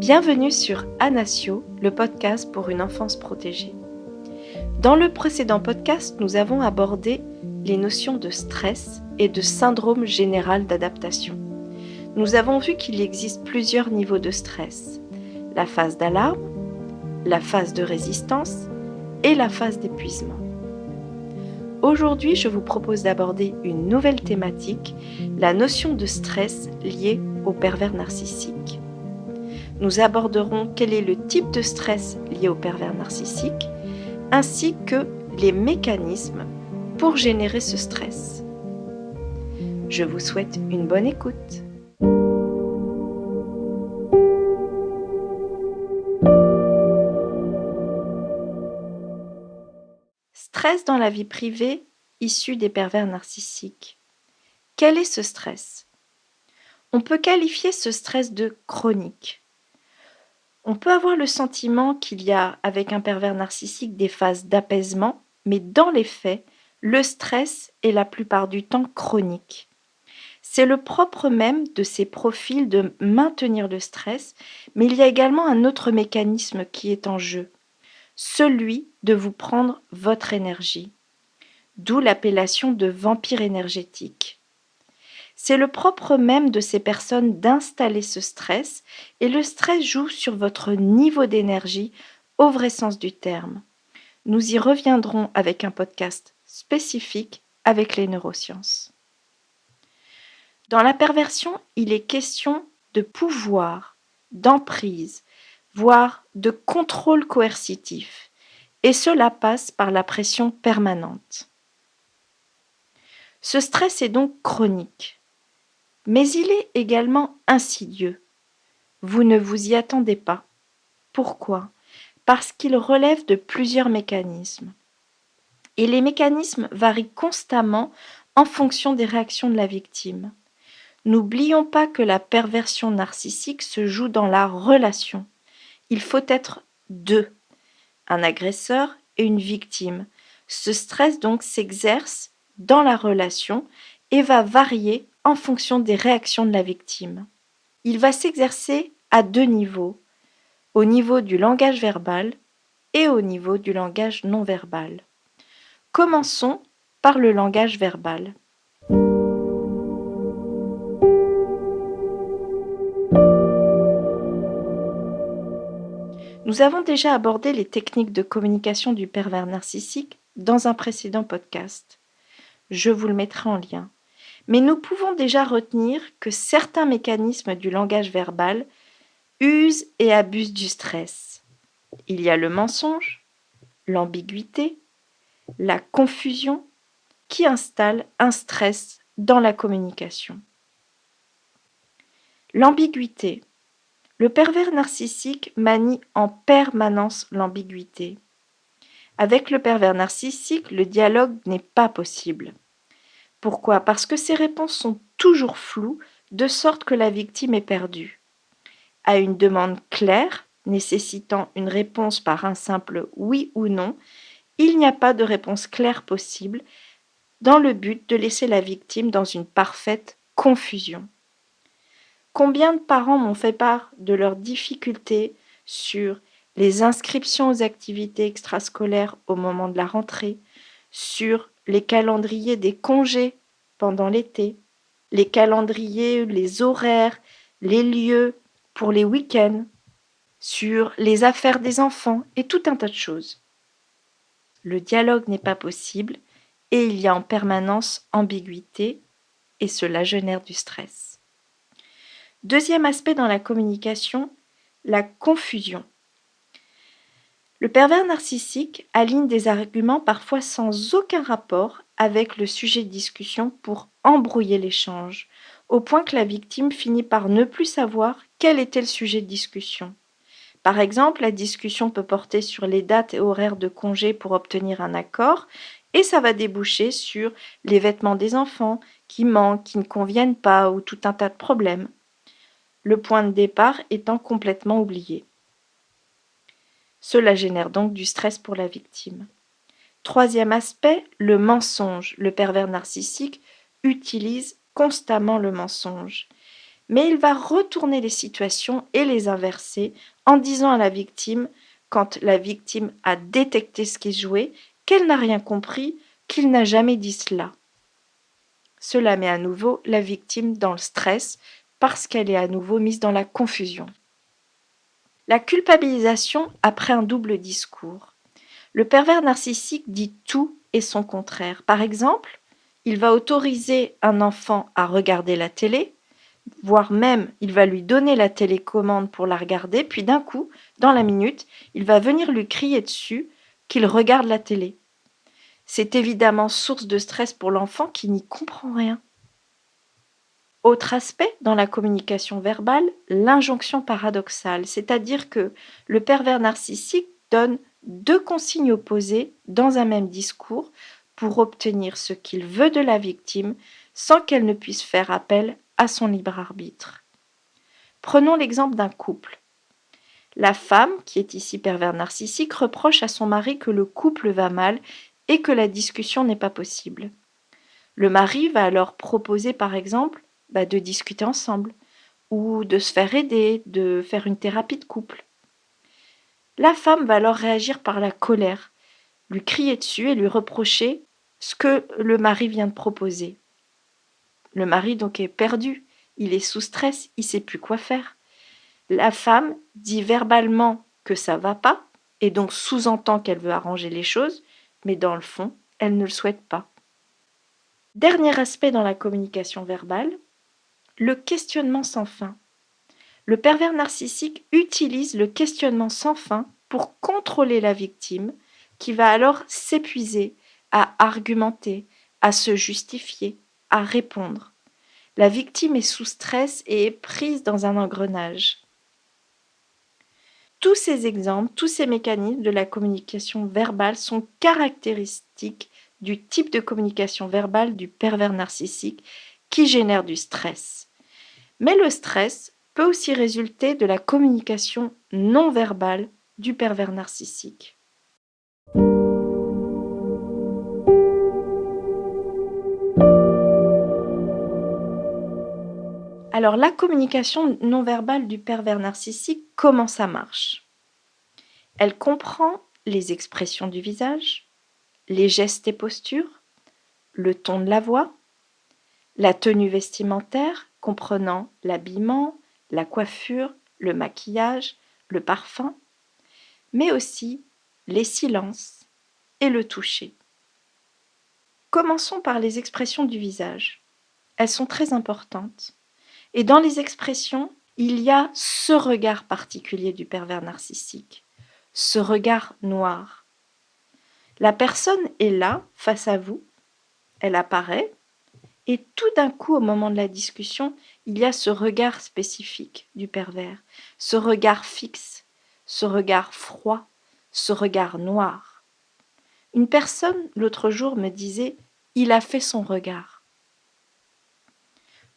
Bienvenue sur Anasio, le podcast pour une enfance protégée. Dans le précédent podcast, nous avons abordé les notions de stress et de syndrome général d'adaptation. Nous avons vu qu'il existe plusieurs niveaux de stress. La phase d'alarme, la phase de résistance et la phase d'épuisement. Aujourd'hui, je vous propose d'aborder une nouvelle thématique, la notion de stress liée au pervers narcissique. Nous aborderons quel est le type de stress lié au pervers narcissique, ainsi que les mécanismes pour générer ce stress. Je vous souhaite une bonne écoute. Stress dans la vie privée issu des pervers narcissiques. Quel est ce stress ? On peut qualifier ce stress de chronique. On peut avoir le sentiment qu'il y a avec un pervers narcissique des phases d'apaisement, mais dans les faits, le stress est la plupart du temps chronique. C'est le propre même de ces profils de maintenir le stress, mais il y a également un autre mécanisme qui est en jeu, celui de vous prendre votre énergie, d'où l'appellation de vampire énergétique. C'est le propre même de ces personnes d'installer ce stress, et le stress joue sur votre niveau d'énergie au vrai sens du terme. Nous y reviendrons avec un podcast spécifique avec les neurosciences. Dans la perversion, il est question de pouvoir, d'emprise, voire de contrôle coercitif, et cela passe par la pression permanente. Ce stress est donc chronique. Mais il est également insidieux. Vous ne vous y attendez pas. Pourquoi ? Parce qu'il relève de plusieurs mécanismes. Et les mécanismes varient constamment en fonction des réactions de la victime. N'oublions pas que la perversion narcissique se joue dans la relation. Il faut être deux, un agresseur et une victime. Ce stress donc s'exerce dans la relation et va varier en fonction des réactions de la victime. Il va s'exercer à deux niveaux, au niveau du langage verbal et au niveau du langage non verbal. Commençons par le langage verbal. Nous avons déjà abordé les techniques de communication du pervers narcissique dans un précédent podcast. Je vous le mettrai en lien. Mais nous pouvons déjà retenir que certains mécanismes du langage verbal usent et abusent du stress. Il y a le mensonge, l'ambiguïté, la confusion qui installent un stress dans la communication. L'ambiguïté. Le pervers narcissique manie en permanence l'ambiguïté. Avec le pervers narcissique, le dialogue n'est pas possible. Pourquoi ? Parce que ses réponses sont toujours floues, de sorte que la victime est perdue. À une demande claire, nécessitant une réponse par un simple oui ou non, il n'y a pas de réponse claire possible, dans le but de laisser la victime dans une parfaite confusion. Combien de parents m'ont fait part de leurs difficultés sur les inscriptions aux activités extrascolaires au moment de la rentrée, sur les calendriers des congés pendant l'été, les calendriers, les horaires, les lieux pour les week-ends, sur les affaires des enfants et tout un tas de choses. Le dialogue n'est pas possible et il y a en permanence ambiguïté et cela génère du stress. Deuxième aspect dans la communication, la confusion. Le pervers narcissique aligne des arguments parfois sans aucun rapport avec le sujet de discussion pour embrouiller l'échange, au point que la victime finit par ne plus savoir quel était le sujet de discussion. Par exemple, la discussion peut porter sur les dates et horaires de congé pour obtenir un accord, et ça va déboucher sur les vêtements des enfants qui manquent, qui ne conviennent pas, ou tout un tas de problèmes. Le point de départ étant complètement oublié. Cela génère donc du stress pour la victime. Troisième aspect, le mensonge. Le pervers narcissique utilise constamment le mensonge. mais il va retourner les situations et les inverser en disant à la victime, quand la victime a détecté ce qui se jouait, qu'elle n'a rien compris, qu'il n'a jamais dit cela. Cela met à nouveau la victime dans le stress parce qu'elle est à nouveau mise dans la confusion. La culpabilisation après un double discours. Le pervers narcissique dit tout et son contraire. Par exemple, il va autoriser un enfant à regarder la télé, voire même il va lui donner la télécommande pour la regarder, puis d'un coup, dans la minute, il va venir lui crier dessus qu'il regarde la télé. C'est évidemment source de stress pour l'enfant qui n'y comprend rien. Autre aspect dans la communication verbale, l'injonction paradoxale, c'est-à-dire que le pervers narcissique donne deux consignes opposées dans un même discours pour obtenir ce qu'il veut de la victime sans qu'elle ne puisse faire appel à son libre arbitre. Prenons l'exemple d'un couple. La femme, qui est ici pervers narcissique, reproche à son mari que le couple va mal et que la discussion n'est pas possible. Le mari va alors proposer par exemple de discuter ensemble ou de se faire aider, de faire une thérapie de couple. La femme va alors réagir par la colère, lui crier dessus et lui reprocher ce que le mari vient de proposer. Le mari donc est perdu, il est sous stress, il ne sait plus quoi faire. La femme dit verbalement que ça va pas et donc sous-entend qu'elle veut arranger les choses, mais dans le fond, elle ne le souhaite pas. Dernier aspect dans la communication verbale, le questionnement sans fin. Le pervers narcissique utilise le questionnement sans fin pour contrôler la victime, qui va alors s'épuiser à argumenter, à se justifier, à répondre. La victime est sous stress et est prise dans un engrenage. Tous ces exemples, tous ces mécanismes de la communication verbale sont caractéristiques du type de communication verbale du pervers narcissique qui génère du stress. Mais le stress peut aussi résulter de la communication non verbale du pervers narcissique. Alors la communication non verbale du pervers narcissique, comment ça marche? Elle comprend les expressions du visage, les gestes et postures, le ton de la voix, la tenue vestimentaire comprenant l'habillement, la coiffure, le maquillage, le parfum, mais aussi les silences et le toucher. Commençons par les expressions du visage. Elles sont très importantes. Et dans les expressions, il y a ce regard particulier du pervers narcissique, ce regard noir. La personne est là, face à vous, elle apparaît, et tout d'un coup, au moment de la discussion, il y a ce regard spécifique du pervers, ce regard fixe, ce regard froid, ce regard noir. Une personne, l'autre jour, me disait « il a fait son regard ».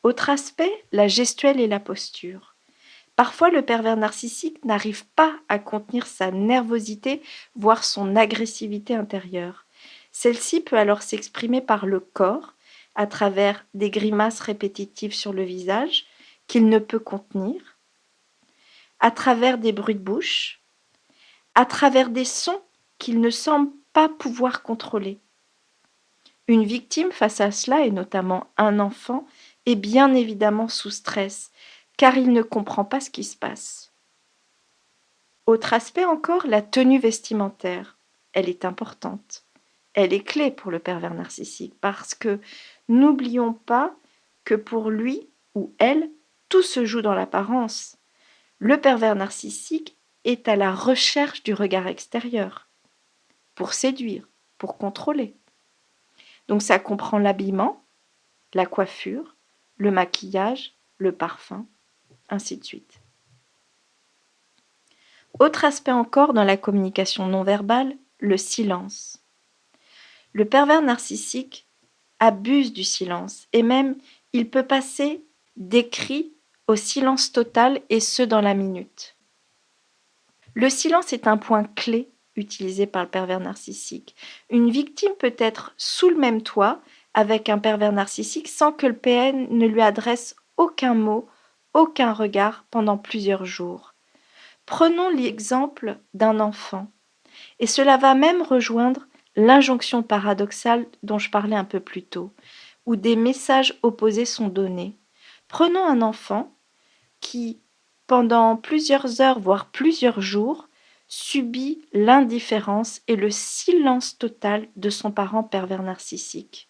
Autre aspect, la gestuelle et la posture. Parfois, le pervers narcissique n'arrive pas à contenir sa nervosité, voire son agressivité intérieure. Celle-ci peut alors s'exprimer par le corps, à travers des grimaces répétitives sur le visage qu'il ne peut contenir, à travers des bruits de bouche, à travers des sons qu'il ne semble pas pouvoir contrôler. Une victime face à cela, et notamment un enfant, est bien évidemment sous stress, car il ne comprend pas ce qui se passe. Autre aspect encore, la tenue vestimentaire. Elle est importante. Elle est clé pour le pervers narcissique, parce que n'oublions pas que pour lui ou elle, tout se joue dans l'apparence. Le pervers narcissique est à la recherche du regard extérieur, pour séduire, pour contrôler. Donc ça comprend l'habillement, la coiffure, le maquillage, le parfum, ainsi de suite. Autre aspect encore dans la communication non verbale, le silence. Le pervers narcissique abuse du silence et même il peut passer des cris au silence total et ce dans la minute. Le silence est un point clé utilisé par le pervers narcissique. Une victime peut être sous le même toit avec un pervers narcissique sans que le PN ne lui adresse aucun mot, aucun regard pendant plusieurs jours. Prenons l'exemple d'un enfant, et cela va même rejoindre l'injonction paradoxale dont je parlais un peu plus tôt, où des messages opposés sont donnés. Prenons un enfant qui, pendant plusieurs heures, voire plusieurs jours, subit l'indifférence et le silence total de son parent pervers narcissique.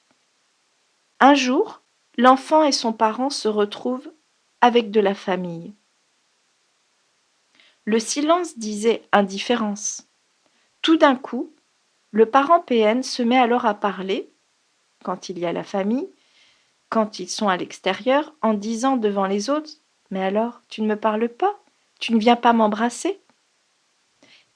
Un jour, l'enfant et son parent se retrouvent avec de la famille. Le silence disait indifférence. Tout d'un coup, le parent PN se met alors à parler, quand il y a la famille, quand ils sont à l'extérieur, en disant devant les autres « Mais alors, tu ne me parles pas? Tu ne viens pas m'embrasser ?»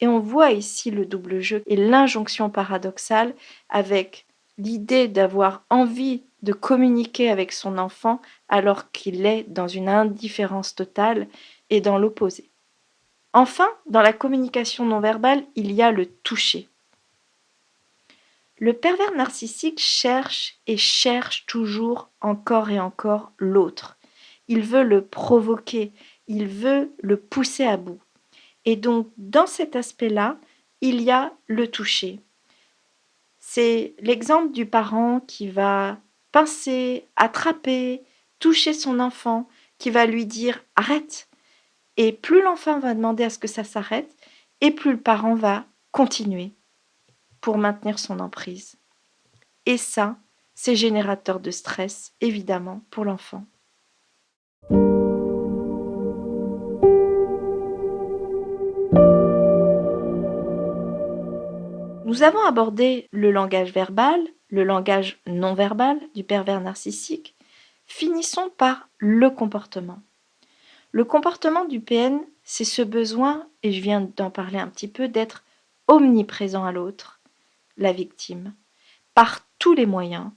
Et on voit ici le double jeu et l'injonction paradoxale avec l'idée d'avoir envie de communiquer avec son enfant alors qu'il est dans une indifférence totale et dans l'opposé. Enfin, dans la communication non verbale, il y a le toucher. Le pervers narcissique cherche et cherche toujours encore et encore l'autre. Il veut le provoquer, il veut le pousser à bout. Et donc, dans cet aspect-là, il y a le toucher. C'est l'exemple du parent qui va pincer, attraper, toucher son enfant, qui va lui dire « arrête ». Et plus l'enfant va demander à ce que ça s'arrête, et plus le parent va continuer pour maintenir son emprise. Et ça, c'est générateur de stress, évidemment, pour l'enfant. Nous avons abordé le langage verbal, le langage non verbal du pervers narcissique. Finissons par le comportement. Le comportement du PN, c'est ce besoin, et je viens d'en parler un petit peu, d'être omniprésent à l'autre, la victime, par tous les moyens.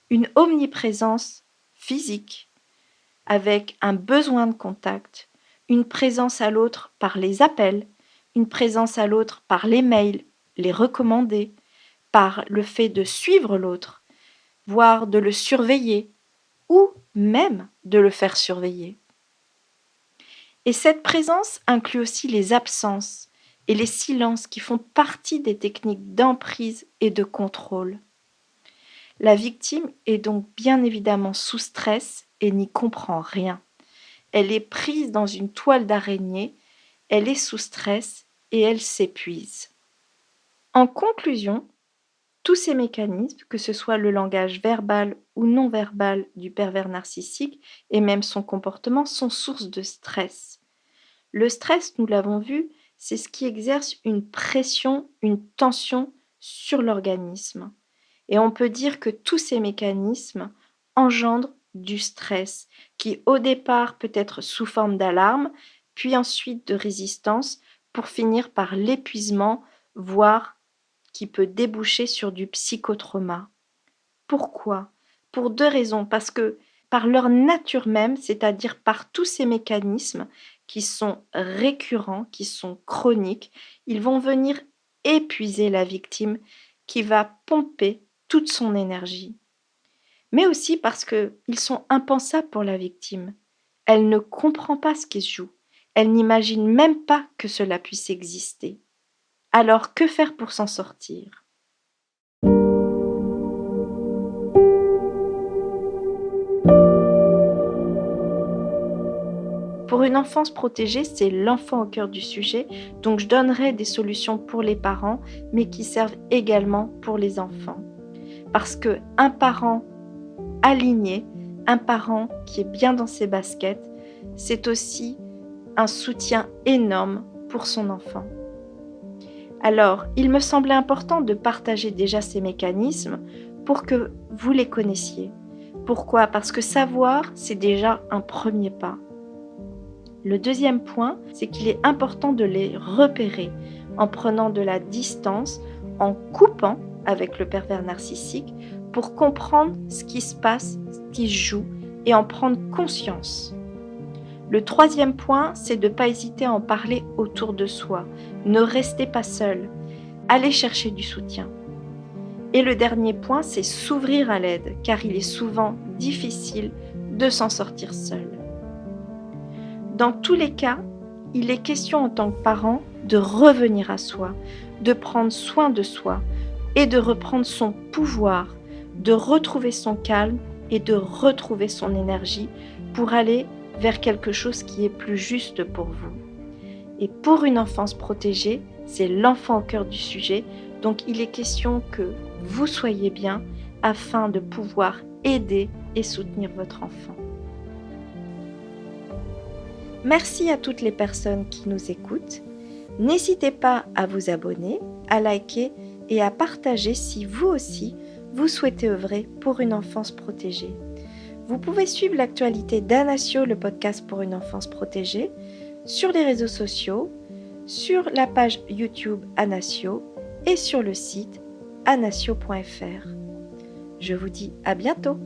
Une omniprésence physique, avec un besoin de contact, une présence à l'autre par les appels, une présence à l'autre par les mails, les recommander, par le fait de suivre l'autre, voire de le surveiller, ou même de le faire surveiller. Et cette présence inclut aussi les absences et les silences qui font partie des techniques d'emprise et de contrôle. La victime est donc bien évidemment sous stress et n'y comprend rien. Elle est prise dans une toile d'araignée, elle est sous stress et elle s'épuise. En conclusion, tous ces mécanismes, que ce soit le langage verbal ou non verbal du pervers narcissique et même son comportement, sont source de stress. Le stress, nous l'avons vu, c'est ce qui exerce une pression, une tension sur l'organisme. Et on peut dire que tous ces mécanismes engendrent du stress, qui au départ peut être sous forme d'alarme, puis ensuite de résistance, pour finir par l'épuisement, voire qui peut déboucher sur du psychotrauma. Pourquoi? Pour deux raisons. Parce que par leur nature même, c'est-à-dire par tous ces mécanismes qui sont récurrents, qui sont chroniques, ils vont venir épuiser la victime qui va pomper toute son énergie. Mais aussi parce qu'ils sont impensables pour la victime. Elle ne comprend pas ce qui se joue. Elle n'imagine même pas que cela puisse exister. Alors que faire pour s'en sortir? Pour une enfance protégée, c'est l'enfant au cœur du sujet, donc je donnerai des solutions pour les parents, mais qui servent également pour les enfants. Parce qu'un parent aligné, un parent qui est bien dans ses baskets, c'est aussi un soutien énorme pour son enfant. Alors, il me semblait important de partager déjà ces mécanismes pour que vous les connaissiez. Pourquoi? Parce que savoir, c'est déjà un premier pas. Le deuxième point, c'est qu'il est important de les repérer en prenant de la distance, en coupant avec le pervers narcissique pour comprendre ce qui se passe, ce qui se joue et en prendre conscience. Le troisième point, c'est de ne pas hésiter à en parler autour de soi. Ne restez pas seul. Allez chercher du soutien. Et le dernier point, c'est s'ouvrir à l'aide, car il est souvent difficile de s'en sortir seul. Dans tous les cas, il est question en tant que parent de revenir à soi, de prendre soin de soi et de reprendre son pouvoir, de retrouver son calme et de retrouver son énergie pour aller vers quelque chose qui est plus juste pour vous. Et pour une enfance protégée, c'est l'enfant au cœur du sujet, donc il est question que vous soyez bien afin de pouvoir aider et soutenir votre enfant. Merci à toutes les personnes qui nous écoutent. N'hésitez pas à vous abonner, à liker et à partager si vous aussi, vous souhaitez œuvrer pour une enfance protégée. Vous pouvez suivre l'actualité d'Anasio, le podcast pour une enfance protégée, sur les réseaux sociaux, sur la page YouTube Anasio et sur le site anasio.fr. Je vous dis à bientôt.